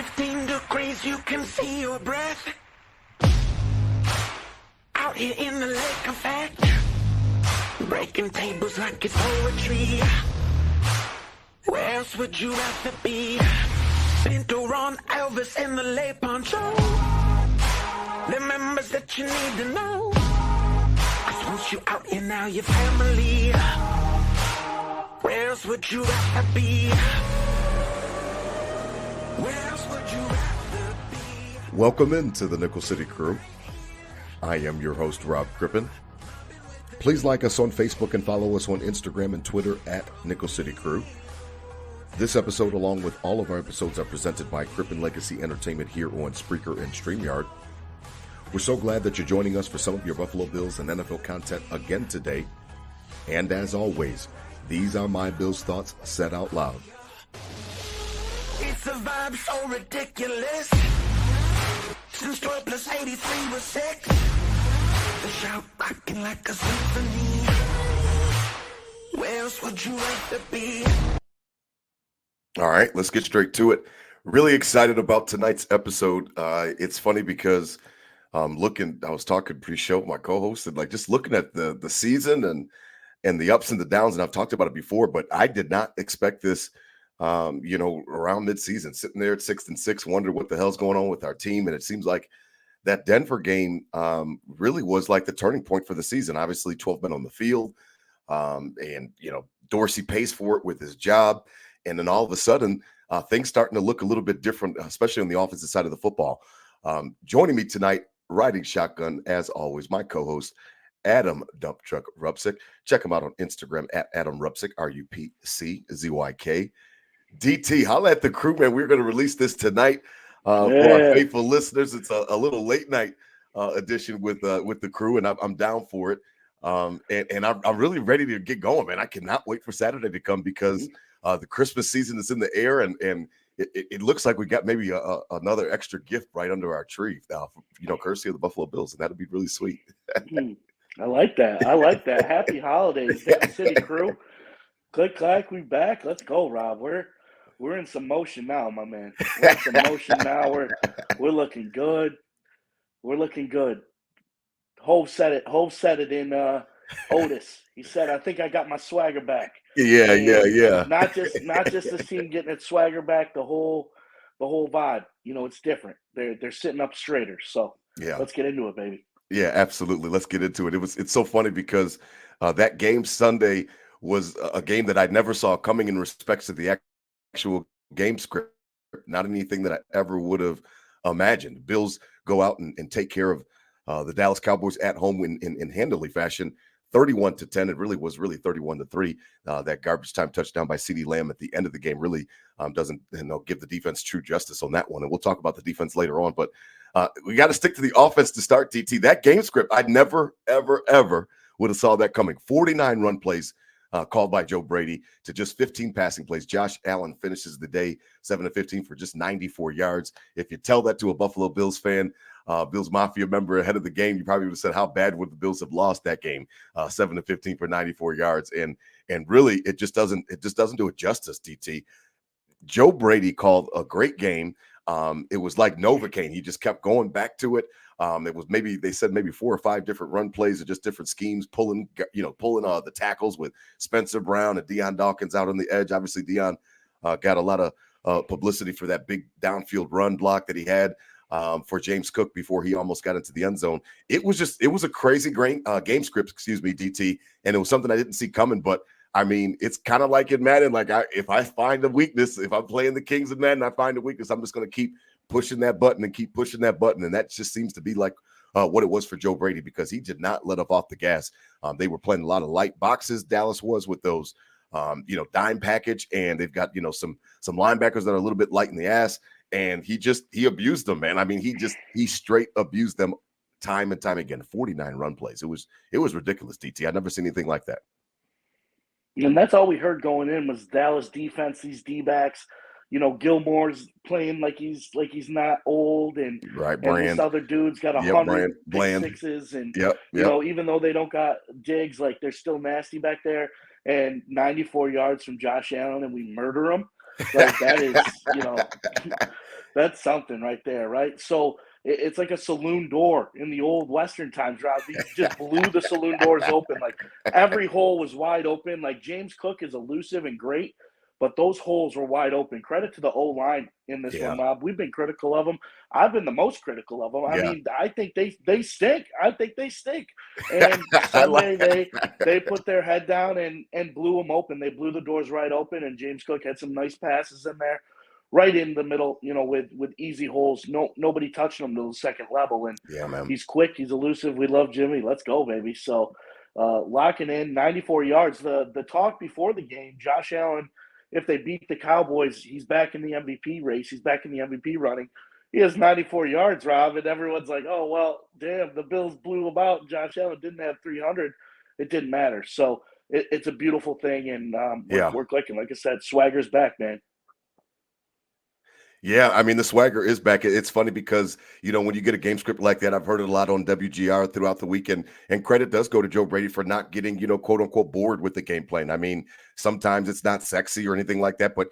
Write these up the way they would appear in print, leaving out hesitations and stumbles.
15 degrees, you can see your breath. Out here in the lake effect, breaking tables like it's poetry. Where else would you rather be? Pinto, Ron, Elvis, and the lay poncho. The members that you need to know. 'Cause once you out here, now your family. Where else would you rather be? Where else would you rather be? Welcome into the Nickel City Crew. I am your host, Rob Crippen. Please like us on Facebook and follow us on Instagram and Twitter at Nickel City Crew. This episode, along with all of our episodes, are presented by Crippen Legacy Entertainment here on Spreaker and StreamYard. We're so glad that you're joining us for some of your Buffalo Bills and NFL content again today. And as always, these are my Bills thoughts said out loud. It's a vibe so ridiculous. Since 12 plus 83 was 6. The shout rocking like a symphony. Where else would you rather be? All right, let's get straight to it. Really excited about tonight's episode. It's funny because I was talking pre-show with my co-host and just looking at the season and the ups and the downs, and I've talked about it before, but I did not expect this. Around mid-season, sitting there at 6-6, wonder what the hell's going on with our team. And it seems like that Denver game really was like the turning point for the season. Obviously, 12 men on the field, and Dorsey pays for it with his job. And then all of a sudden, things starting to look a little bit different, especially on the offensive side of the football. Joining me tonight, riding shotgun, as always, my co-host, Adam Dump Truck Rupsick. Check him out on Instagram at Adam Rupsick, RUPCZYK. DT, holla at the crew, man. We're going to release this tonight for our faithful listeners. It's a little late night edition with the crew, and I'm down for it. And I'm really ready to get going, man. I cannot wait for Saturday to come because the Christmas season is in the air, and it looks like we got maybe another extra gift right under our tree, courtesy of the Buffalo Bills, and that'd be really sweet. I like that. Happy holidays, Nickel City Crew. Click, clack, we back. Let's go, Rob. We're in some motion now, my man. We're in some motion now. We're looking good. We're looking good. Hove said it in Otis. He said, "I think I got my swagger back." Yeah. Not just the team getting its swagger back. The whole vibe. It's different. They're sitting up straighter. So yeah, let's get into it, baby. Yeah, absolutely. Let's get into it. It's so funny because that game Sunday was a game that I never saw coming in respects to the actual game script. Not anything that I ever would have imagined. Bills go out and take care of the Dallas Cowboys at home in handily fashion, 31-10. It really was 31-3. That garbage time touchdown by CeeDee Lamb at the end of the game really doesn't give the defense true justice on that one. And we'll talk about the defense later on. But we got to stick to the offense to start, DT. That game script, I'd never, ever, ever would have saw that coming. 49 run plays called by Joe Brady to just 15 passing plays. Josh Allen finishes the day 7-15 for just 94 yards. If you tell that to a Buffalo Bills fan, Bills Mafia member ahead of the game, you probably would have said, how bad would the Bills have lost that game? 7-15 for 94 yards. And really, it just doesn't do it justice, DT. Joe Brady called a great game. It was like Novocaine. He just kept going back to it. It was maybe 4 or 5 different run plays or just different schemes, pulling the tackles with Spencer Brown and Deion Dawkins out on the edge. Obviously, Deion got a lot of publicity for that big downfield run block that he had for James Cook before he almost got into the end zone. It was a crazy game script, DT, and it was something I didn't see coming. But I mean, it's kind of like in Madden. If I find a weakness, if I'm playing the Kings of Madden, I find a weakness, I'm just going to keep pushing that button and keep pushing that button. And that just seems to be like what it was for Joe Brady, because he did not let off the gas. They were playing a lot of light boxes. Dallas was with those, dime package, and they've got, some linebackers that are a little bit light in the ass. And he abused them, man. I mean, he straight abused them time and time again. 49 run plays. It was ridiculous, DT. I've never seen anything like that. And that's all we heard going in was Dallas defense, these D-backs. Gilmore's playing like he's not old, and this other dude's got 100 sixes, and even though they don't got Diggs, they're still nasty back there. And 94 yards from Josh Allen, and we murder him. That is, That's something right there, right? So it's like a saloon door in the old Western times, Rob. He just blew the saloon doors open. Like every hole was wide open. Like James Cook is elusive and great, but those holes were wide open. Credit to the O line in this Yeah, one, Rob. We've been critical of them. I've been the most critical of them. I yeah. mean, I think they stink. I think they stink. And I like Sunday they put their head down and blew them open. They blew the doors right open, and James Cook had some nice passes in there right in the middle, with easy holes. Nobody touching him to the second level. And Yeah, man. he's quick, he's elusive. We love Jimmy. Let's go, baby. So locking in 94 yards. The talk before the game, Josh Allen, if they beat the Cowboys, he's back in the MVP race. He's back in the MVP running. He has 94 yards, Rob, and everyone's like, oh, well, damn, the Bills blew him out. Josh Allen didn't have 300. It didn't matter. So it's a beautiful thing, and Yeah. we're clicking. Like I said, swagger's back, man. Yeah, I mean, the swagger is back. It's funny because, when you get a game script like that, I've heard it a lot on WGR throughout the weekend, and credit does go to Joe Brady for not getting, quote unquote, bored with the game plan. I mean, sometimes it's not sexy or anything like that, but,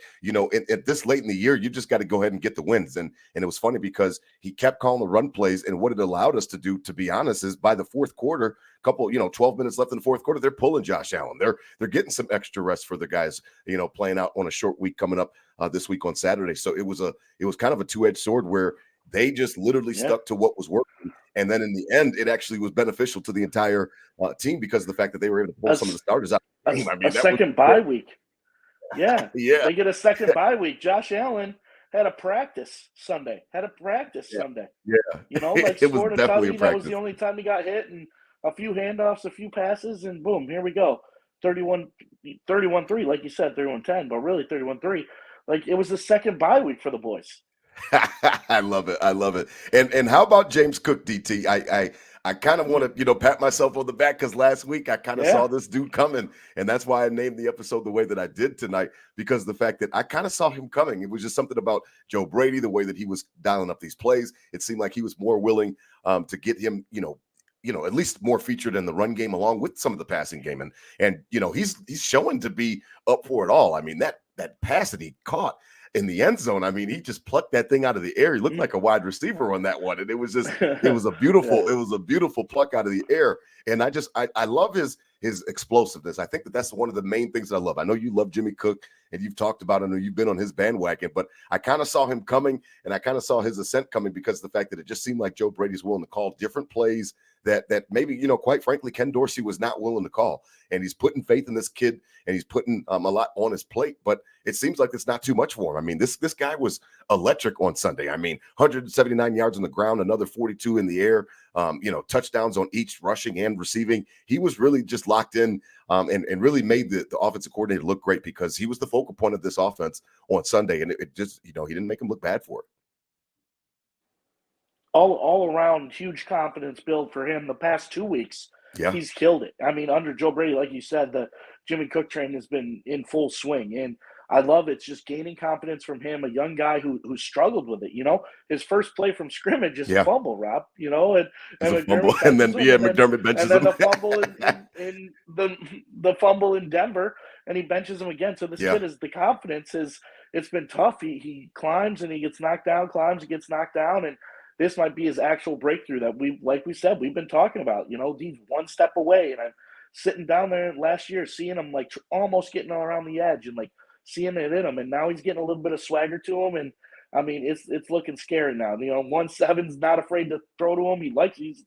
at this late in the year, you just got to go ahead and get the wins. And it was funny because he kept calling the run plays, and what it allowed us to do, to be honest, is by the fourth quarter, 12 minutes left in the fourth quarter, they're pulling Josh Allen. They're getting some extra rest for the guys, playing out on a short week coming up this week on Saturday. So it was kind of a two-edged sword where they just literally stuck to what was working. And then in the end, it actually was beneficial to the entire team because of the fact that they were able to pull some of the starters out. A second bye week. Yeah. Yeah. They get a second bye week. Josh Allen had a practice Sunday. Sunday. Yeah. Like It was scored a definitely a touchdown. That was practice. the only time he got hit, and a few handoffs, a few passes, and boom, here we go. 31-3, like you said, 31-10, but really 31-3. Like it was the second bye week for the boys. I love it. I love it. And how about James Cook, DT? I kind of want to, pat myself on the back because last week I kind of saw this dude coming. And that's why I named the episode the way that I did tonight, because the fact that I kind of saw him coming. It was just something about Joe Brady, the way that he was dialing up these plays. It seemed like he was more willing to get him, at least more featured in the run game along with some of the passing game. And he's showing to be up for it all. I mean, that pass that he caught in the end zone, I mean, he just plucked that thing out of the air. He looked like a wide receiver on that one. And it was a beautiful pluck out of the air. And I love his explosiveness. I think that's one of the main things that I love. I know you love Jimmy Cook and you've talked about him, you've been on his bandwagon, but I kind of saw him coming and I kind of saw his ascent coming because of the fact that it just seemed like Joe Brady's willing to call different plays that maybe, quite frankly, Ken Dorsey was not willing to call. And he's putting faith in this kid and he's putting a lot on his plate, but it seems like it's not too much for him. I mean, this guy was electric on Sunday. I mean, 179 yards on the ground, another 42 in the air, touchdowns on each rushing and receiving. He was really just locked in and really made the offensive coordinator look great because he was the focal point of this offense on Sunday. And it just, he didn't make him look bad for it. All around huge confidence build for him the past 2 weeks. Yeah. He's killed it. I mean, under Joe Brady, like you said, the Jimmy Cook train has been in full swing. And I love it. It's just gaining confidence from him, a young guy who struggled with it. His first play from scrimmage is a fumble, Rob, and McDermott benches him. And then the fumble in the fumble in Denver, and he benches him again. So this kid is the confidence it's been tough. He climbs and he gets knocked down, climbs and gets knocked down, and this might be his actual breakthrough that like we said, we've been talking about. He's one step away, and I'm sitting down there last year, seeing him like almost getting around the edge and like seeing it in him, and now he's getting a little bit of swagger to him, and I mean it's looking scary now. 1-7's not afraid to throw to him.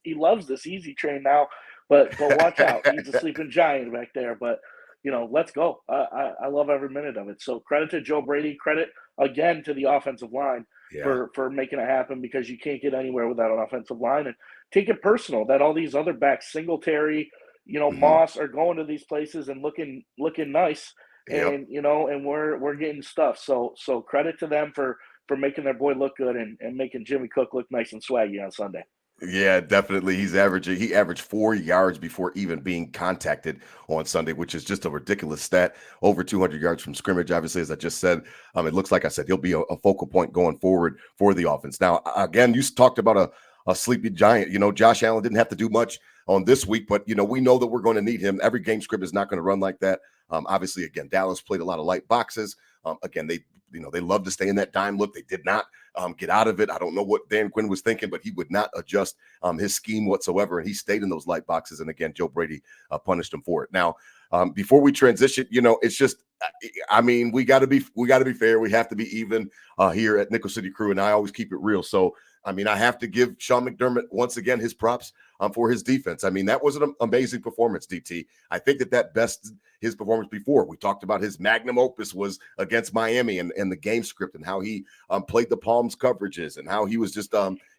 He loves this easy train now, but watch out, he's a sleeping giant back there. But let's go. I love every minute of it. So credit to Joe Brady. Credit again to the offensive line. For making it happen, because you can't get anywhere without an offensive line. And take it personal that all these other backs, Singletary, Moss, are going to these places and looking nice, and and we're getting stuff. So credit to them for making their boy look good and making Jimmy Cook look nice and swaggy on Sunday. Yeah, definitely. He averaged 4 yards before even being contacted on Sunday, which is just a ridiculous stat. Over 200 yards from scrimmage. Obviously, as I just said, it looks like I said he'll be a focal point going forward for the offense. Now, again, you talked about a sleepy giant. Josh Allen didn't have to do much on this week, but we know that we're going to need him. Every game script is not going to run like that. Obviously, again, Dallas played a lot of light boxes. Again, they they love to stay in that dime look. They did not get out of it. I don't know what Dan Quinn was thinking, but he would not adjust his scheme whatsoever, and he stayed in those light boxes. And again, Joe Brady punished him for it. Now, before we transition, it's just, I mean, we got to be fair. We have to be even here at Nickel City Crew, and I always keep it real. So, I mean, I have to give Sean McDermott once again his props for his defense. I mean, that was an amazing performance, DT. I think that bested his performance before. We talked about his magnum opus was against Miami and the game script and how he played the Palms coverages and how he was just,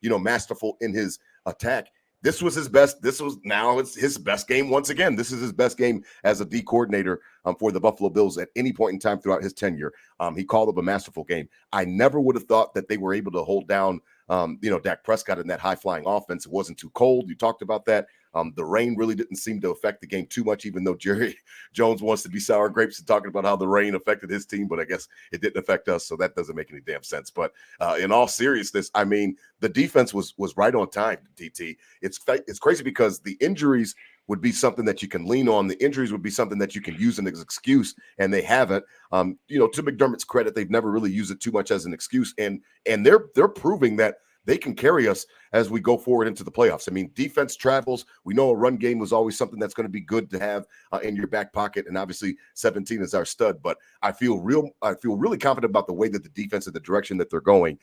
masterful in his attack. This was his best. It's his best game once again. This is his best game as a D coordinator for the Buffalo Bills at any point in time throughout his tenure. He called up a masterful game. I never would have thought that they were able to hold down, Dak Prescott in that high-flying offense. It wasn't too cold. You talked about that. The rain really didn't seem to affect the game too much, even though Jerry Jones wants to be sour grapes and talking about how the rain affected his team, but I guess it didn't affect us, so that doesn't make any damn sense. But in all seriousness, I mean, the defense was right on time, DT. It's crazy because the injuries would be something that you can lean on. The injuries would be something that you can use as an excuse, and they haven't. To McDermott's credit, they've never really used it too much as an excuse, and they're proving that they can carry us as we go forward into the playoffs. I mean, defense travels. We know a run game was always something that's going to be good to have in your back pocket, and obviously 17 is our stud. But I feel really confident about the way that the defense and the direction that they're going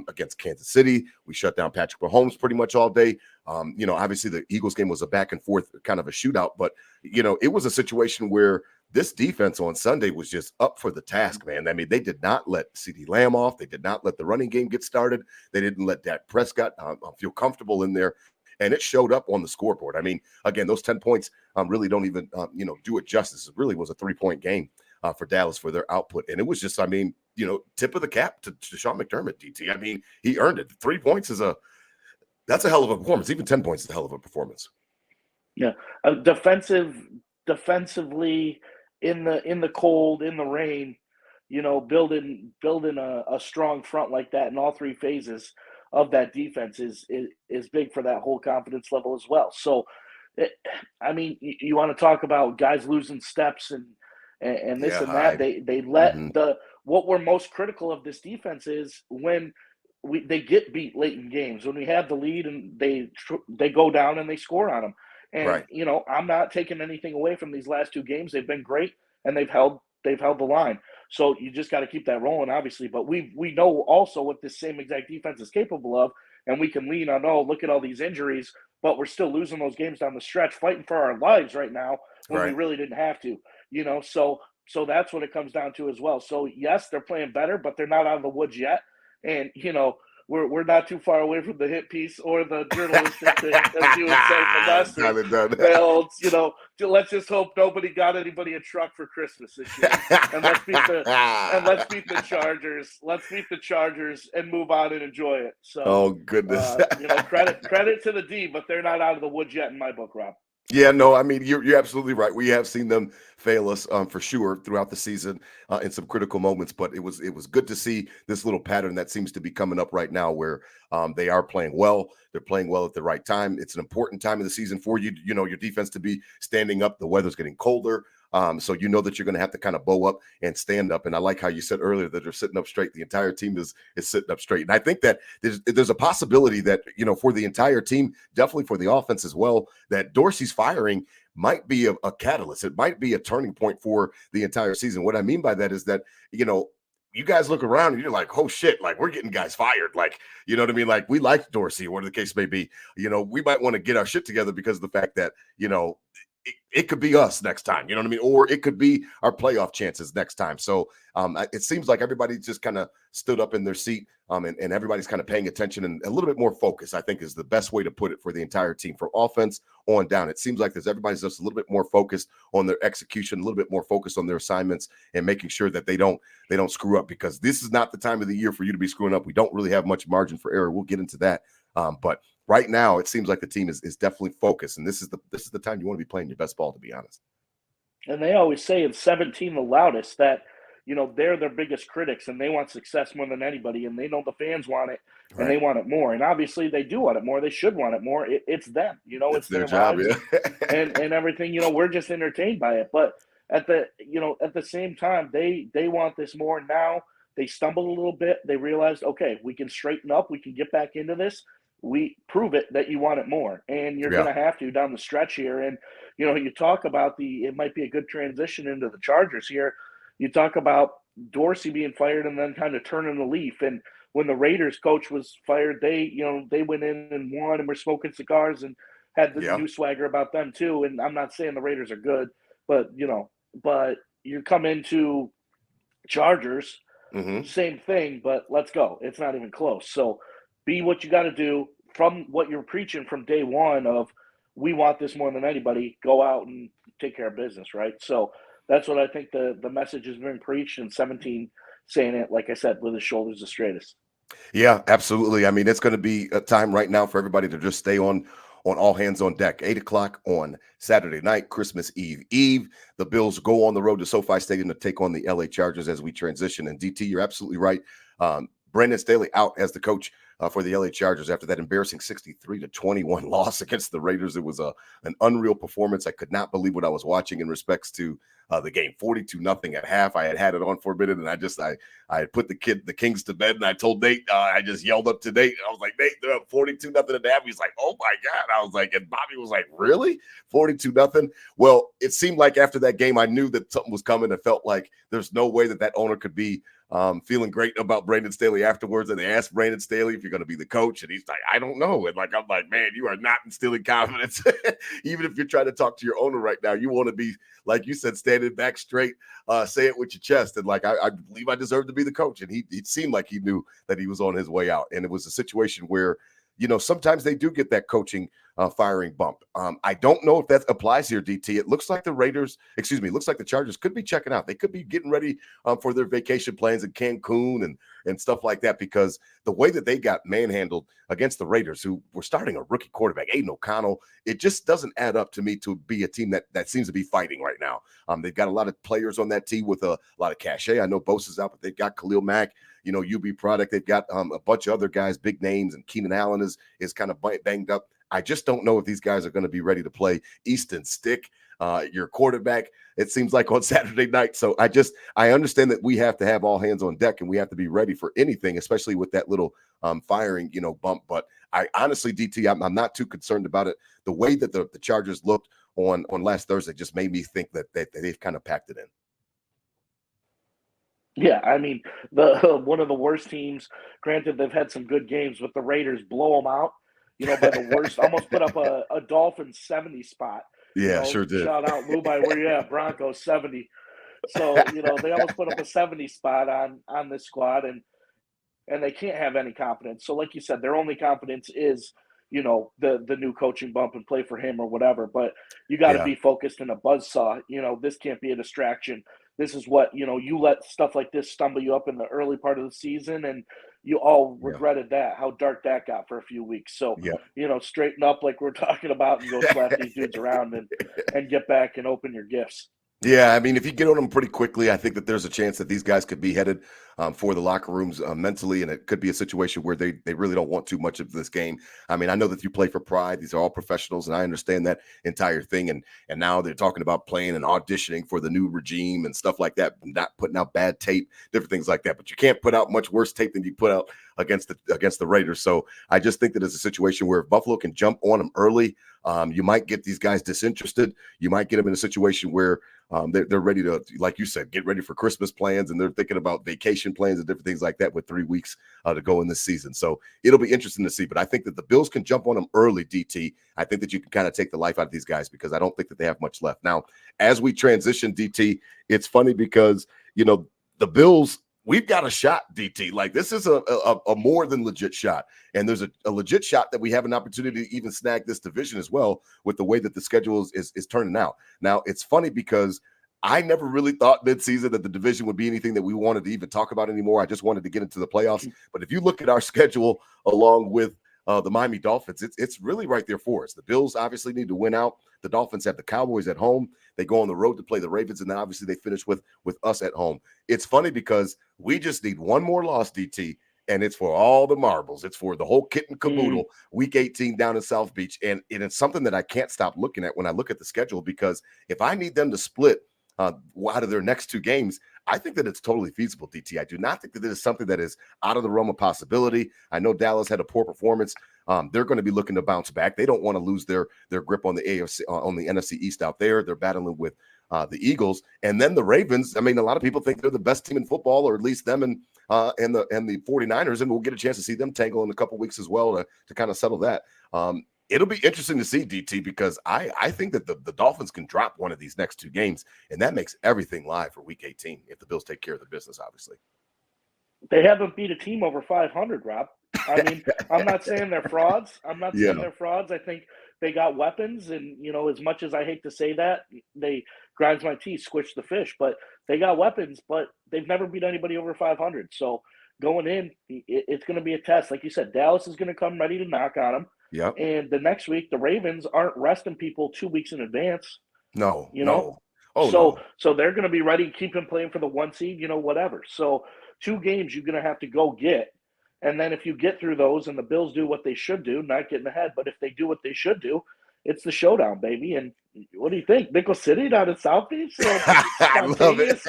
against Kansas City. We shut down Patrick Mahomes pretty much all day. Obviously the Eagles game was a back and forth kind of a shootout, but it was a situation where this defense on Sunday was just up for the task, man. I mean, they did not let CeeDee Lamb off. They did not let the running game get started. They didn't let Dak Prescott feel comfortable in there, and it showed up on the scoreboard. I mean, again, those 10 points really don't even, do it justice. It really was a 3-point game for Dallas for their output, and it was just, tip of the cap to Sean McDermott, DT. I mean, he earned it. 3 points that's a hell of a performance. Even 10 points is a hell of a performance. Yeah, defensively in the cold, in the rain, building a strong front like that in all 3 phases of that defense is big for that whole confidence level as well. So, you want to talk about guys losing steps and this and that. They let what we're most critical of this defense is when they get beat late in games, when we have the lead and they go down and they score on them. And right. I'm not taking anything away from these last 2 games. They've been great and they've held the line. So you just got to keep that rolling, obviously. But we know also what this same exact defense is capable of, and we can lean on, look at all these injuries, but we're still losing those games down the stretch, fighting for our lives right now when we really didn't have to. So that's what it comes down to as well. So yes, they're playing better, but they're not out of the woods yet. And we're not too far away from the hit piece or the journalistic thing, as you would say from us. Let's just hope nobody got anybody a truck for Christmas this year, and let's beat the Chargers. Let's beat the Chargers and move on and enjoy it. So, oh goodness, credit to the D, but they're not out of the woods yet in my book, Rob. Yeah, no, I mean, you're absolutely right. We have seen them fail us for sure throughout the season in some critical moments, but it was good to see this little pattern that seems to be coming up right now where they are playing well. They're playing well at the right time. It's an important time of the season for you, your defense to be standing up. The weather's getting colder. So you know that you're going to have to kind of bow up and stand up. And I like how you said earlier that they're sitting up straight. The entire team is sitting up straight. And I think that there's a possibility that, for the entire team, definitely for the offense as well, that Dorsey's firing might be a catalyst. It might be a turning point for the entire season. What I mean by that is that, you guys look around and you're like, oh shit, like we're getting guys fired. Like, you know what I mean? Like we like Dorsey, or whatever the case may be. We might want to get our shit together because of the fact that, it could be us next time, you know what I mean? Or it could be our playoff chances next time. So it seems like everybody just kind of stood up in their seat and everybody's kind of paying attention and a little bit more focus, I think, is the best way to put it for the entire team, from offense on down. It seems like everybody's just a little bit more focused on their execution, a little bit more focused on their assignments and making sure that they don't screw up, because this is not the time of the year for you to be screwing up. We don't really have much margin for error. We'll get into that. But right now, it seems like the team is definitely focused, and this is the time you want to be playing your best ball, to be honest. And they always say in 17 the loudest that, they're their biggest critics and they want success more than anybody, and they know the fans want it and they want it more. And obviously they do want it more. They should want it more. It's them, it's their job, yeah. and everything, we're just entertained by it. But at the same time, they want this more now They stumbled a little bit. They realized, okay, we can straighten up. We can get back into this. We prove it that you want it more, and you're Yeah. going to have to down the stretch here. And you talk about it might be a good transition into the Chargers here. You talk about Dorsey being fired and then kind of turning the leaf. And when the Raiders coach was fired, they went in and won and were smoking cigars and had the new swagger about them too. And I'm not saying the Raiders are good, but you come into Chargers, same thing, but let's go. It's not even close. So be what you got to do from what you're preaching from day one of we want this more than anybody. Go out and take care of business, right? So that's what I think the message has been preached, and 17 saying it, like I said, with his shoulders the straightest. Yeah, absolutely. I mean, it's going to be a time right now for everybody to just stay on all hands on deck. 8:00 on Saturday night, Christmas Eve. The Bills go on the road to SoFi Stadium to take on the LA Chargers as we transition. And DT, you're absolutely right. Brandon Staley out as the coach for the LA Chargers after that embarrassing 63-21 loss against the Raiders. It was an unreal performance. I could not believe what I was watching in respects to the game. 42-0 at half. I had it on for a minute, and I had put the Kings to bed, and I told Nate, I just yelled up to Nate. I was like, Nate, they're up 42-0 at half. He's like, oh my God. I was like, and Bobby was like, really? 42-0? Well, it seemed like after that game, I knew that something was coming. It felt like there's no way that owner could be feeling great about Brandon Staley afterwards. And they asked Brandon Staley if you're going to be the coach. And he's like, I don't know. And I'm like, man, you are not instilling confidence. Even if you're trying to talk to your owner right now, you want to be, like you said, standing back straight, say it with your chest. And I believe I deserve to be the coach. And he seemed like he knew that he was on his way out. And it was a situation where, sometimes they do get that coaching firing bump. I don't know if that applies here, DT. It looks like looks like the Chargers could be checking out. They could be getting ready for their vacation plans in Cancun and stuff like that, because the way that they got manhandled against the Raiders, who were starting a rookie quarterback, Aiden O'Connell, it just doesn't add up to me to be a team that seems to be fighting right now. They've got a lot of players on that team with a lot of cachet. I know Bosa's out, but they've got Khalil Mack, UB product. They've got a bunch of other guys, big names, and Keenan Allen is kind of banged up. I just don't know if these guys are going to be ready to play Easton Stick, your quarterback, it seems like, on Saturday night. So I understand that we have to have all hands on deck and we have to be ready for anything, especially with that little firing, bump. But I honestly, DT, I'm not too concerned about it. The way that the Chargers looked on last Thursday just made me think that they've kind of packed it in. Yeah, I mean, one of the worst teams, granted, they've had some good games, but the Raiders blow them out, by the worst, almost put up a Dolphins 70 spot. Yeah, sure did. Shout out, Lubai, where you at? Broncos 70. So, they almost put up a 70 spot on this squad, and they can't have any confidence. So, like you said, their only confidence is, the new coaching bump and play for him or whatever. But you got to be focused in a buzzsaw. This can't be a distraction. This is what, you let stuff like this stumble you up in the early part of the season, and you all regretted that, how dark that got for a few weeks. So, straighten up like we're talking about and go slap these dudes around and get back and open your gifts. Yeah, I mean, if you get on them pretty quickly, I think that there's a chance that these guys could be headed for the locker rooms mentally, and it could be a situation where they really don't want too much of this game. I mean, I know that you play for pride. These are all professionals, and I understand that entire thing. And now they're talking about playing and auditioning for the new regime and stuff like that, not putting out bad tape, different things like that. But you can't put out much worse tape than you put out against the Raiders. So I just think that it's a situation where if Buffalo can jump on them early, you might get these guys disinterested. You might get them in a situation where they're ready to, like you said, get ready for Christmas plans, and they're thinking about vacation plans and different things like that with 3 weeks to go in this season. So it'll be interesting to see. But I think that the Bills can jump on them early, DT. I think that you can kind of take the life out of these guys because I don't think that they have much left. Now, as we transition, DT, it's funny because, the Bills, we've got a shot, DT. Like, this is a more than legit shot. And there's a legit shot that we have an opportunity to even snag this division as well with the way that the schedule is turning out. Now, it's funny because I never really thought midseason that the division would be anything that we wanted to even talk about anymore. I just wanted to get into the playoffs. But if you look at our schedule along with the Miami Dolphins, it's really right there for us. The Bills obviously need to win out. The Dolphins have the Cowboys at home. They go on the road to play the Ravens, and then obviously they finish with us at home. It's funny because we just need one more loss, DT, and it's for all the marbles. It's for the whole kit and caboodle, Week 18 down in South Beach. And it's something that I can't stop looking at when I look at the schedule, because if I need them to split out of their next two games, I think that it's totally feasible, DT. I do not think that this is something that is out of the realm of possibility. I know Dallas had a poor performance. They're going to be looking to bounce back. They don't want to lose their grip on the AFC, on the NFC East out there. They're battling with the Eagles, and then the Ravens. I mean, a lot of people think they're the best team in football, or at least them and the 49ers, and we'll get a chance to see them tangle in a couple weeks as well to kind of settle that. It'll be interesting to see, DT, because I think that the Dolphins can drop one of these next two games, and that makes everything live for Week 18 if the Bills take care of the business, obviously. They haven't beat a team over 500, Rob. I mean, I'm not saying they're frauds. I think they got weapons, and, as much as I hate to say that, they grinds my teeth, squish the fish, but they got weapons, but they've never beat anybody over 500. So going in, it's going to be a test. Like you said, Dallas is going to come ready to knock on them. Yeah. And the next week, the Ravens aren't resting people 2 weeks in advance. No. So they're going to be ready, keep them playing for the 1 seed, whatever. So 2 games you're going to have to go get. And then if you get through those and the Bills do what they should do, not getting ahead, but if they do what they should do, it's the showdown, baby. And what do you think? Nickel City down in South Beach? So I love it.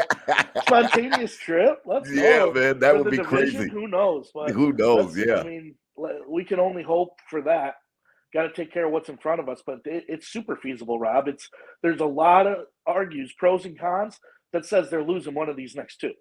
Spontaneous trip. Let's go. Yeah, man, that For would the be division, crazy. Who knows? But Who knows? Yeah. I mean, we can only hope for that. Got to take care of what's in front of us, but it's super feasible, Rob. There's a lot of argues, pros and cons, that says they're losing one of these next 2.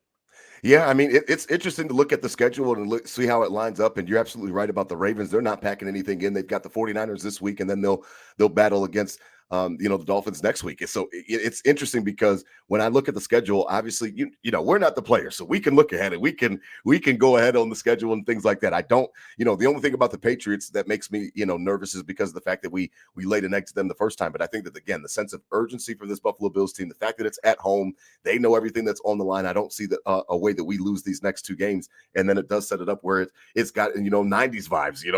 Yeah, I mean, it's interesting to look at the schedule and see how it lines up. And you're absolutely right about the Ravens. They're not packing anything in. They've got the 49ers this week, and then they'll battle against the Dolphins next week. So it's interesting because when I look at the schedule, obviously, we're not the players, so we can look ahead and we can go ahead on the schedule and things like that. I don't, the only thing about the Patriots that makes me, nervous is because of the fact that we laid an egg to them the first time. But I think that, again, the sense of urgency for this Buffalo Bills team, the fact that it's at home, they know everything that's on the line. I don't see a way that we lose these next 2 games. And then it does set it up where it's got, 90s vibes,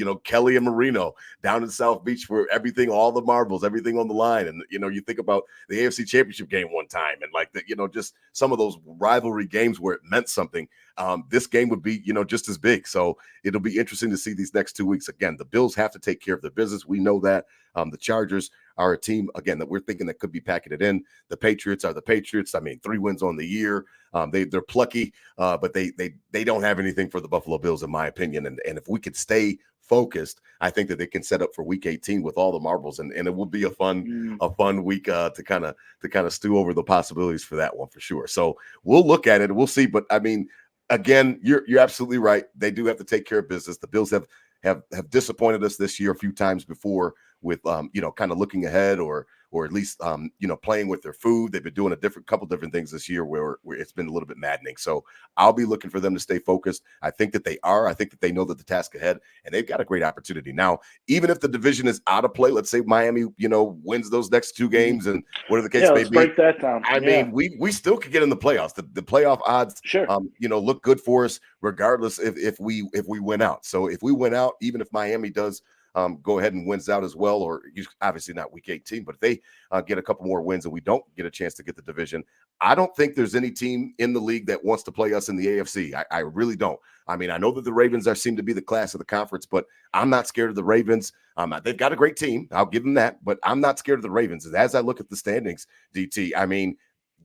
of Kelly and Marino down in South Beach for everything, all the marbles, everything on the line. And you think about the AFC Championship game one time, and like just some of those rivalry games where it meant something. This game would be just as big. So it'll be interesting to see these next 2 weeks. Again, the Bills have to take care of their business. We know that. The Chargers are a team, again, that we're thinking that could be packing it in. The Patriots are the Patriots. I mean, 3 wins on the year. They're plucky, but they don't have anything for the Buffalo Bills, in my opinion. And if we could stay focused, I think that they can set up for Week 18 with all the marbles, and it will be a fun week to kind of stew over the possibilities for that one for sure. So we'll look at it, we'll see. But I mean, again, you're absolutely right. They do have to take care of business. The Bills have disappointed us this year a few times before with kind of looking ahead or at least playing with their food. They've been doing couple different things this year where it's been a little bit maddening. So I'll be looking for them to stay focused. I think that they are. I think that they know that the task ahead, and they've got a great opportunity. Now, even if the division is out of play, let's say Miami, wins those next 2 games and whatever the case may be. Break that down. I mean, we still could get in the playoffs. The playoff odds, sure, look good for us regardless if we win out. So if we win out, even if Miami does go ahead and wins out as well, or obviously not Week 18, but if they get a couple more wins and we don't get a chance to get the division, I don't think there's any team in the league that wants to play us in the AFC. I really don't. I mean, I know that the Ravens seem to be the class of the conference, but I'm not scared of the Ravens. They've got a great team. I'll give them that, but I'm not scared of the Ravens. As I look at the standings, DT, I mean,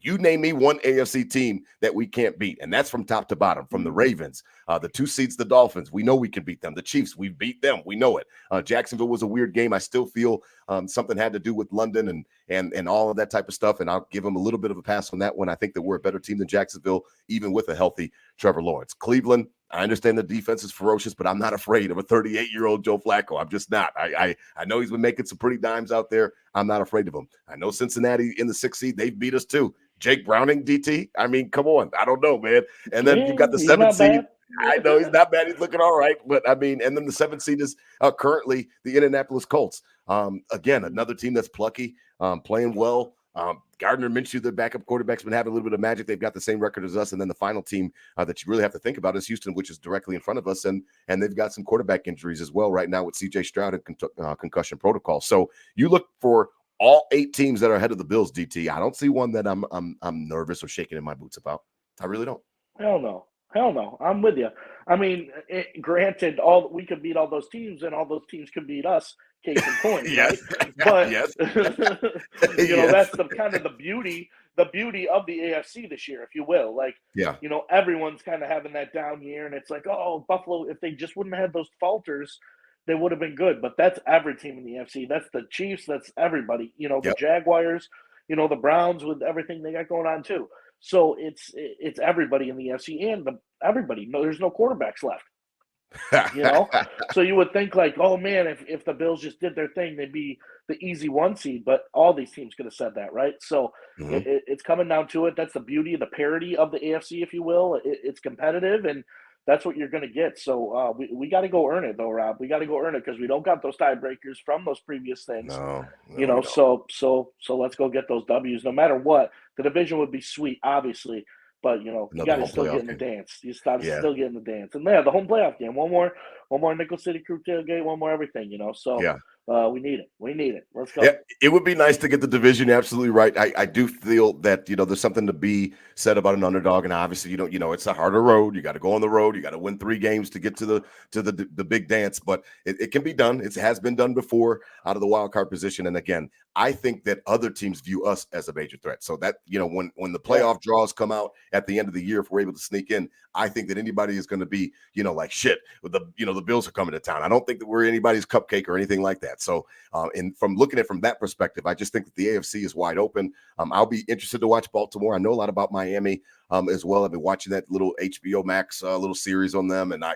you name me one AFC team that we can't beat, and that's from top to bottom, from the Ravens, the 2 seeds, the Dolphins. We know we can beat them. The Chiefs, we beat them. We know it. Jacksonville was a weird game. I still feel something had to do with London and all of that type of stuff, and I'll give them a little bit of a pass on that one. I think that we're a better team than Jacksonville, even with a healthy Trevor Lawrence. Cleveland, I understand the defense is ferocious, but I'm not afraid of a 38-year-old Joe Flacco. I'm just not. I know he's been making some pretty dimes out there. I'm not afraid of him. I know Cincinnati in the 6th seed, they've beat us too. Jake Browning, DT, I mean, come on. I don't know, man. And then you've got the 7th seed. I know he's not bad. He's looking all right. But, I mean, and then the 7th seed is currently the Indianapolis Colts. Again, another team that's plucky, playing well. Gardner Minshew, their backup quarterback's been having a little bit of magic. They've got the same record as us. And then the final team that you really have to think about is Houston, which is directly in front of us. And they've got some quarterback injuries as well right now with C.J. Stroud and concussion protocol. So you look for all 8 teams that are ahead of the Bills, DT. I don't see one that I'm nervous or shaking in my boots about. I really don't. Hell no. I'm with you. I mean, granted, we could beat all those teams, and all those teams could beat us. Case in point, yes. Right? But yes. that's the kind of the beauty the beauty of the AFC this year, if you will. Like, Yeah. everyone's kind of having that down year, and it's like, oh, Buffalo, if they just wouldn't have had those falters, they would have been good. But that's every team in the AFC. That's the Chiefs. That's everybody. The Yep. Jaguars. The Browns with everything they got going on too. So it's everybody in the AFC and everybody. No, there's no quarterbacks left. So you would think like, oh man, if the Bills just did their thing, they'd be the easy 1 seed. But all these teams could have said that, right? So it's coming down to it. That's the beauty of the parity of the AFC, if you will. It's competitive, and that's what you're going to get. So we got to go earn it, though, Rob. We got to go earn it because we don't got those tiebreakers from those previous things. No, so let's go get those W's. No matter what, the division would be sweet, obviously. But you got to still get in the dance. You start to still get in the dance, and the home playoff game. One more Nickel City Crew tailgate. One more everything. So we need it. We need it. Let's go. Yeah, it would be nice to get the division. You're absolutely right. I do feel that there's something to be said about an underdog, and obviously it's a harder road. You got to go on the road. You got to win 3 games to get to the big dance. But it can be done. It has been done before out of the wild card position. And again, I think that other teams view us as a major threat. So that when the playoff draws come out at the end of the year, if we're able to sneak in, I think that anybody is going to be like shit. With the Bills are coming to town. I don't think that we're anybody's cupcake or anything like that. So and from looking at it from that perspective, I just think that the AFC is wide open. I'll be interested to watch Baltimore. I know a lot about Miami as well. I've been watching that little HBO Max little series on them, and I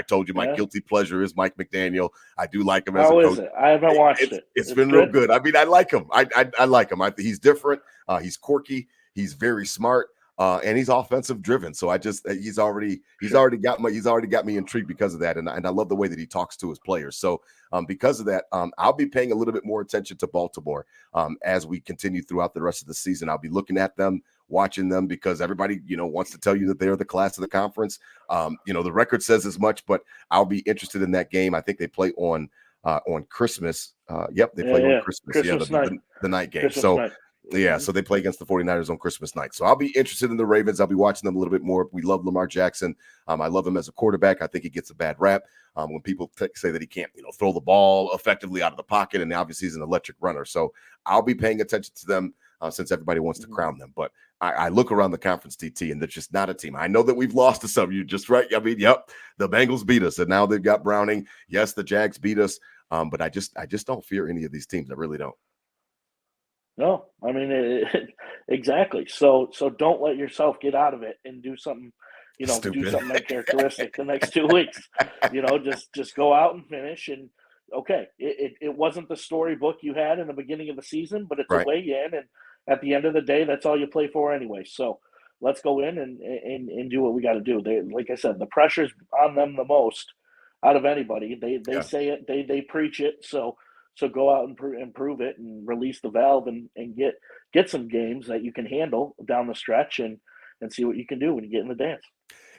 told you my guilty pleasure is Mike McDaniel. I do like him as a coach. How is it? I haven't watched it. It's been good. Real good. I mean, I like him. I like him. He's different. He's quirky. He's very smart. And he's offensive driven. So he's already got me intrigued because of that. And I love the way that he talks to his players. So because of that, I'll be paying a little bit more attention to Baltimore as we continue throughout the rest of the season. I'll be looking at them, watching them, because everybody, wants to tell you that they're the class of the conference. The record says as much, but I'll be interested in that game. I think they play on Christmas. They play on Christmas. The night game. Christmas so night. Yeah, so they play against the 49ers on Christmas night. So I'll be interested in the Ravens. I'll be watching them a little bit more. We love Lamar Jackson. I love him as a quarterback. I think he gets a bad rap when people say that he can't, throw the ball effectively out of the pocket, and obviously he's an electric runner. So I'll be paying attention to them since everybody wants to crown them. But I look around the conference, TT, and they're just not a team. I know that we've lost to some. You're just right. I mean, the Bengals beat us, and now they've got Browning. Yes, the Jags beat us, but I just don't fear any of these teams. I really don't. No, I mean, exactly. So don't let yourself get out of it and do something, do something uncharacteristic the next 2 weeks. Just go out and finish. And okay, it wasn't the storybook you had in the beginning of the season, but it's a way in. And at the end of the day, that's all you play for anyway. So let's go in and do what we got to do. Like I said, the pressure's on them the most out of anybody. They say it, they preach it. So go out and prove it and release the valve and get some games that you can handle down the stretch and see what you can do when you get in the dance.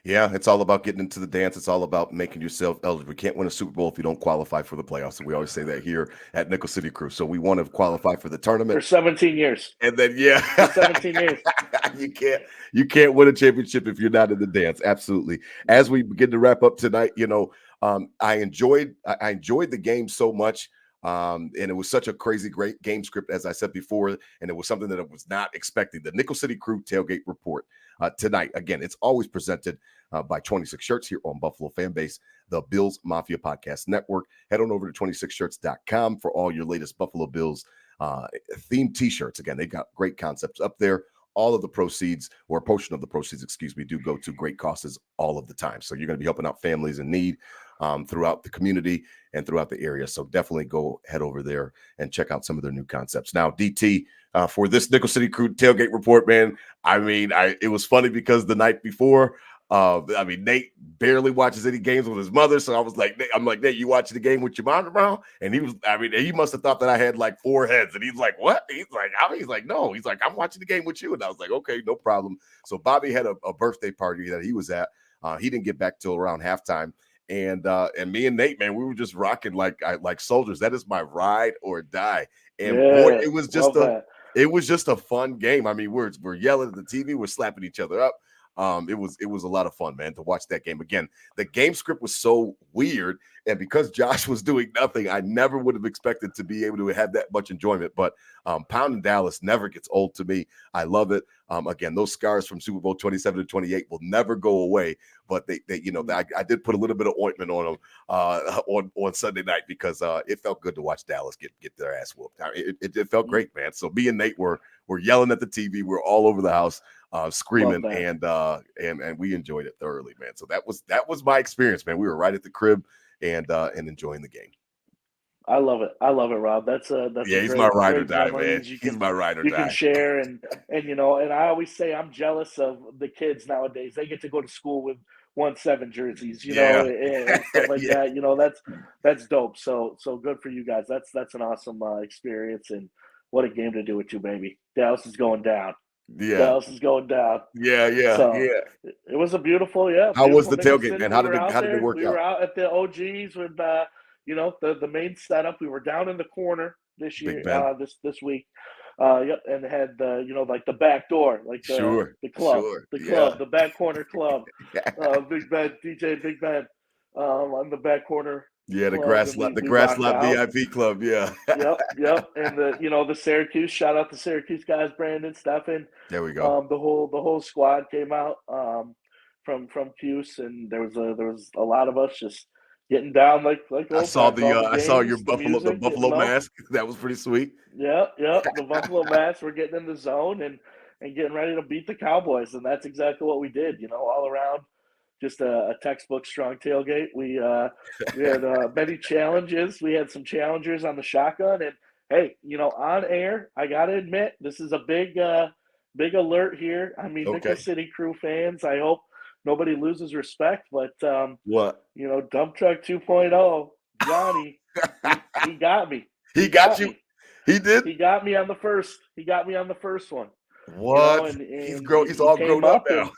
Yeah, it's all about getting into the dance. It's all about making yourself eligible. You can't win a Super Bowl if you don't qualify for the playoffs. And we always say that here at Nickel City Crew. So we want to qualify for the tournament. For 17 years. And then, For 17 years. You can't win a championship if you're not in the dance. Absolutely. As we begin to wrap up tonight, I enjoyed the game so much. And it was such a crazy, great game script, as I said before, and it was something that I was not expecting. The Nickel City Crew Tailgate Report tonight. Again, it's always presented by 26 Shirts here on Buffalo Fanbase, the Bills Mafia Podcast Network. Head on over to 26shirts.com for all your latest Buffalo Bills themed T-shirts. Again, they've got great concepts up there. All of the proceeds, or a portion of the proceeds, do go to great causes all of the time. So you're going to be helping out families in need throughout the community and throughout the area. So definitely go head over there and check out some of their new concepts. Now, DT, for this Nickel City Crew Tailgate Report, man, I mean, it was funny because the night before, Nate barely watches any games with his mother. So I was like, Nate, you watching the game with your mom around? And he must have thought that I had like 4 heads. And he's like, what? He's like, no. He's like, I'm watching the game with you. And I was like, okay, no problem. So Bobby had a birthday party that he was at. He didn't get back till around halftime. And me and Nate, man, we were just rocking like soldiers. That is my ride or die. And boy, it was just a fun game. I mean, we're yelling at the TV, we're slapping each other up. It was a lot of fun, man, to watch that game. Again, the game script was so weird, and because Josh was doing nothing, I never would have expected to be able to have that much enjoyment. But pounding Dallas never gets old to me. I love it. Again, those scars from Super Bowl 27 to 28 will never go away. But they I did put a little bit of ointment on them on Sunday night because it felt good to watch Dallas get their ass whooped. It felt great, man. So me and Nate were yelling at the TV. We're all over the house screaming, and we enjoyed it thoroughly, man. So that was my experience, man. We were right at the crib and enjoying the game. I love it, Rob. That's he's my ride or die, man. He's my ride or die. You can share and and I always say I'm jealous of the kids nowadays. They get to go to school with 1-7 jerseys, you know, and stuff like that. That's dope. So good for you guys. That's an awesome experience, and what a game to do with you, baby. Dallas is going down. Yeah, Dallas is going down. Yeah. It was a beautiful, How was the tailgate, man? How did it work out? We were out at the OGs with the main setup. We were down in the corner this year, this week. Yep, and had like the back door, like the club, the back corner club. Big Ben, DJ Big Ben, on the back corner. Yeah, the grass lap VIP club. Yeah. Yep. And the Syracuse, shout out to Syracuse guys, Brandon, Stephen. There we go. The whole squad came out from Cuse, and there was a lot of us just getting down like I saw your buffalo mask. That was pretty sweet. Yep. The buffalo mask. We're getting in the zone and getting ready to beat the Cowboys, and that's exactly what we did. All around. Just a textbook strong tailgate. We had many challenges. We had some challengers on the shotgun, and hey, on air, I gotta admit, this is a big alert here. I mean, Nickel City Crew fans, I hope nobody loses respect, but what? Dump Truck 2.0, Johnny, he got me. He got you. He did. He got me on the first. He got me on the first one. What? And he's all grown up now.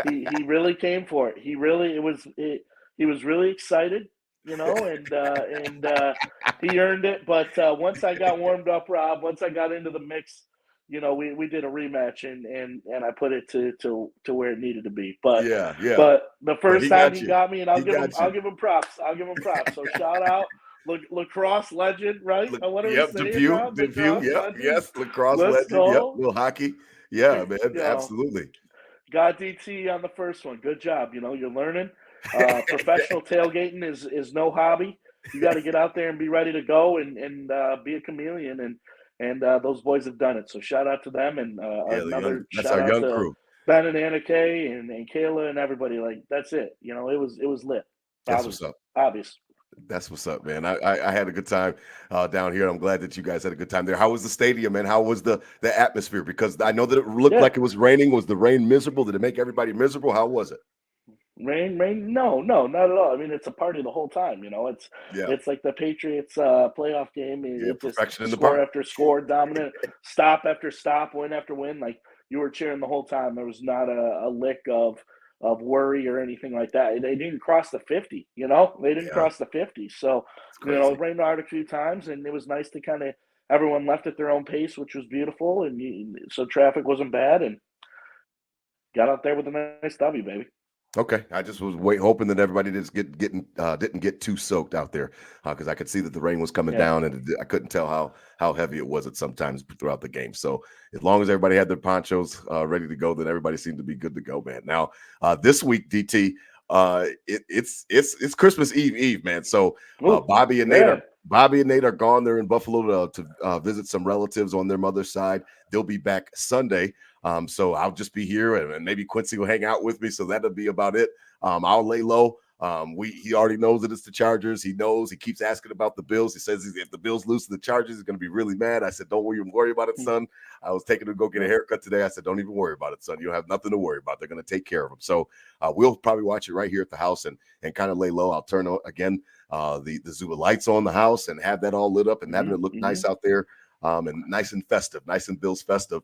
he really came for it. He was really excited, and he earned it. But once I got warmed up, Rob, once I got into the mix, we did a rematch and I put it to where it needed to be. But But the first time he got me, and I'll give him props. So shout out. Lacrosse legend, right? Depew. Yep. Yes, lacrosse legend. Yep. Little hockey. Yeah, man. Absolutely. Got DT on the first one. Good job. You're learning. Professional tailgating is no hobby. You got to get out there and be ready to go and be a chameleon. And those boys have done it. So shout out to them and that's our young crew. Ben and Anna Kay and Kayla and everybody. Like that's it. It was lit. That's what's up. Obvious. That's what's up, man. I had a good time down here. I'm glad that you guys had a good time there. How was the stadium, man? How was the atmosphere? Because I know that it looked like it was raining. Was the rain miserable? Did it make everybody miserable? How was it? Rain? No, not at all. I mean, it's a party the whole time. It's like the Patriots playoff game. It's perfection in the score park. after score, dominant, stop after stop, win after win. Like you were cheering the whole time. There was not a lick of worry or anything like that. They didn't cross the 50, They didn't cross the 50. So, it rained hard a few times, and it was nice to kind of everyone left at their own pace, which was beautiful. And so traffic wasn't bad, and got out there with a nice W, baby. Okay, I just was hoping that everybody didn't get too soaked out there because I could see that the rain was coming down and I couldn't tell how heavy it was at sometimes throughout the game. So as long as everybody had their ponchos ready to go, then everybody seemed to be good to go, man. Now this week, DT, it's Christmas Eve, man. So Bobby and Nate are gone. They're in Buffalo to visit some relatives on their mother's side. They'll be back Sunday. So I'll just be here and maybe Quincy will hang out with me. So that'll be about it. I'll lay low. He already knows that it's the Chargers. He knows. He keeps asking about the Bills. He says if the Bills lose to the Chargers, he's going to be really mad. I said, don't even worry about it, son. I was taking him to go get a haircut today. I said, don't even worry about it, son. You don't have nothing to worry about. They're going to take care of him. So we'll probably watch it right here at the house and kind of lay low. I'll turn on again the Zuba lights on the house and have that all lit up and having it look nice out there. and nice and festive, nice and Bills festive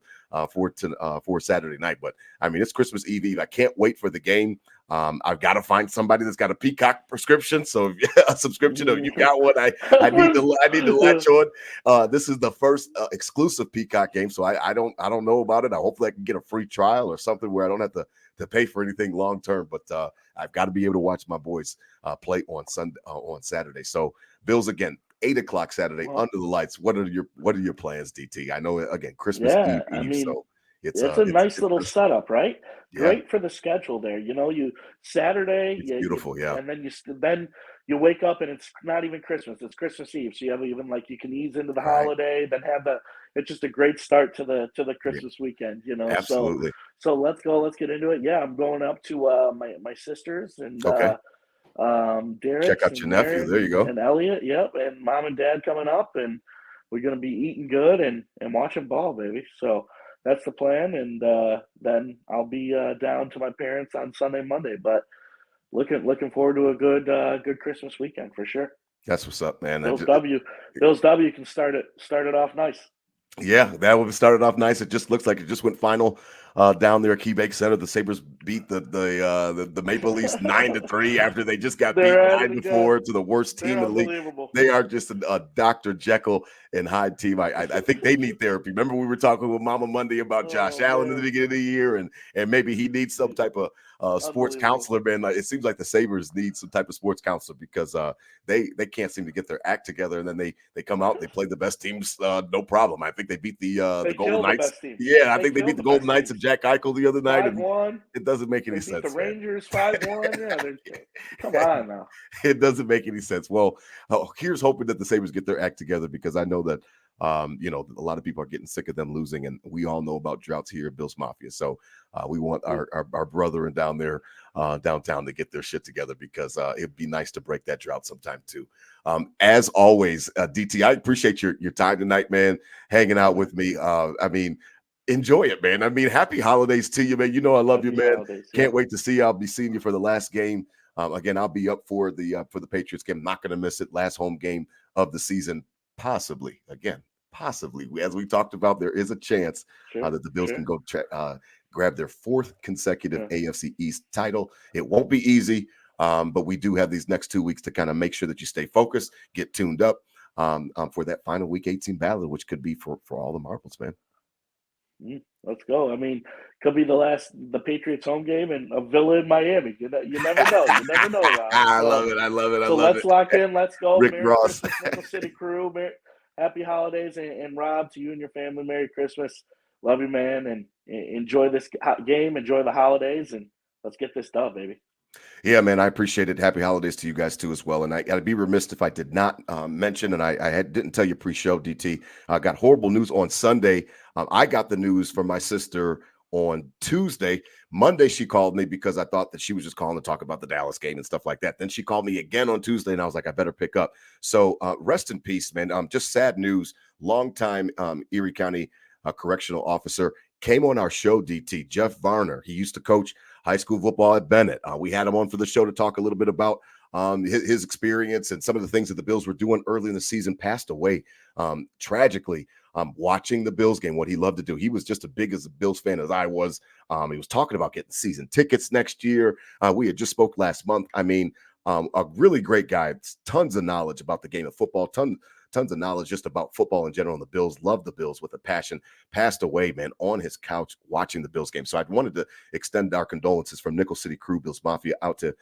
for Saturday night. But I mean, it's Christmas Eve. I can't wait for the game. I've got to find somebody that's got a Peacock prescription. So a subscription, if you got one, I need to latch on. This is the first exclusive Peacock game, so I don't know about it. Hopefully I can get a free trial or something where I don't have to pay for anything long term. But I've got to be able to watch my boys play on Saturday. So Bills again, 8:00 Saturday under the lights. What are your plans, DT? I know again Christmas Eve. I mean, so it's a nice little setup, right? Yeah. Great for the schedule there. You Saturday, it's beautiful, yeah. And then you wake up and it's not even Christmas; it's Christmas Eve. So you have even you can ease into the holiday, then have it's just a great start to the Christmas weekend. Absolutely. So let's get into it. Yeah, I'm going up to my sisters and Derek. Check out your nephew. There you go. And Elliot. Yep, and mom and dad coming up, and we're gonna be eating good and watching ball, baby. So that's the plan, and then I'll be down to my parents on Sunday, Monday. But looking forward to a good Christmas weekend for sure. That's what's up, man. Bills W can start it off nice. Yeah, that would have started off nice. It just looks like it just went final down there at KeyBank Center. The Sabres beat the Maple Leafs 9-3 after they just got beat 9-4 to the worst team in the league. They are just a Dr. Jekyll and Hyde team. I think they need therapy. Remember we were talking with Mama Monday about Josh Allen in the beginning of the year, and maybe he needs some type of sports counselor, man. It seems like the Sabres need some type of sports counselor because they can't seem to get their act together, and then they come out, they play the best teams, no problem. I think they beat the Golden Knights. I think they beat the Golden Knights and Jack Eichel the other night. 5-1. It doesn't make any sense. The Rangers 5-1. Yeah, come on now. It doesn't make any sense. Well, here's hoping that the Sabres get their act together, because I know that a lot of people are getting sick of them losing, and we all know about droughts here at Bills Mafia. So we want our brethren down there downtown to get their shit together, because it'd be nice to break that drought sometime too. As always, DT, I appreciate your time tonight, man, hanging out with me. Enjoy it, man. Happy holidays to you, man. You know I love you, man. Can't wait to see you. I'll be seeing you for the last game. Again, I'll be up for the Patriots game. Not going to miss it. Last home game of the season. Possibly, as we talked about, there is a chance that the Bills can go grab their fourth consecutive AFC East title. It won't be easy, but we do have these next 2 weeks to kind of make sure that you stay focused, get tuned up for that final Week 18 battle, which could be for all the marbles, man. Let's go. Could be the Patriots home game and a Villa in Miami. You never know. Rob. I love it. So let's lock in. Let's go. Rick Merry Ross. Christmas, Nickel City crew. Happy holidays, and Rob, to you and your family, Merry Christmas. Love you, man, and enjoy this game. Enjoy the holidays, and let's get this done, baby. Yeah, man, I appreciate it. Happy holidays to you guys too as well. And I'd be remiss if I did not mention, and I didn't tell you pre-show, DT. I got horrible news on Sunday. I got the news from my sister on Tuesday. Monday, she called me because I thought that she was just calling to talk about the Dallas game and stuff like that. Then she called me again on Tuesday, and I was like, I better pick up. So rest in peace, man. Just sad news. Longtime Erie County correctional officer came on our show, DT. Jeff Varner. He used to coach high school football at Bennett. We had him on for the show to talk a little bit about his experience and some of the things that the Bills were doing early in the season. Passed away tragically. Watching the Bills game, what he loved to do. He was just as big as a Bills fan as I was. He was talking about getting season tickets next year. We had just spoke last month. A really great guy. Tons of knowledge about the game of football. Tons of knowledge just about football in general. And the Bills, loved the Bills with a passion. Passed away, man, on his couch watching the Bills game. So I wanted to extend our condolences from Nickel City Crew, Bills Mafia, out to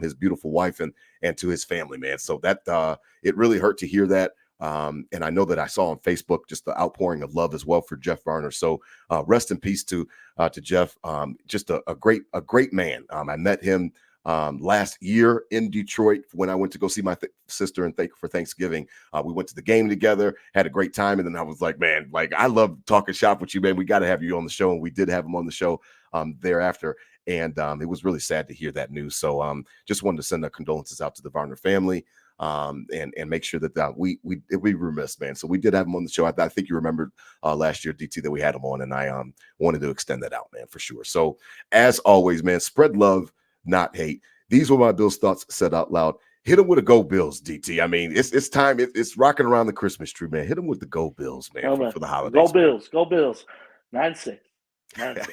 his beautiful wife and to his family, man. So that it really hurt to hear that. And I know that I saw on Facebook just the outpouring of love as well for Jeff Varner. So rest in peace to Jeff. Just a great man. I met him last year in Detroit when I went to go see my sister and for Thanksgiving. We went to the game together, had a great time. And then I was like, man, I love talking shop with you, man. We got to have you on the show. And we did have him on the show thereafter. And it was really sad to hear that news. So just wanted to send our condolences out to the Varner family. And make sure that we remiss, man. So we did have him on the show. I think you remembered last year, DT, that we had him on, and I wanted to extend that out, man, for sure. So as always, man, spread love, not hate. These were my Bills thoughts said out loud. Hit them with a Go Bills, DT. I mean, it's time. It's rocking around the Christmas tree, man. Hit them with the Go Bills, man, for the holidays. Go Bills. Go Bills. 9-6. 9-6.